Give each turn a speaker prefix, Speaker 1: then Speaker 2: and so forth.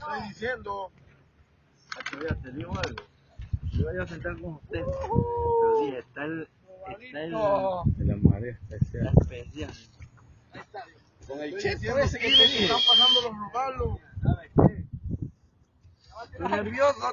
Speaker 1: estoy diciendo.
Speaker 2: Te digo algo. Yo voy a sentar con usted. Pero dije, está el
Speaker 3: la marea especial.
Speaker 2: especial.
Speaker 1: Con el chef ese que están pasando los lugares. Estoy nervioso.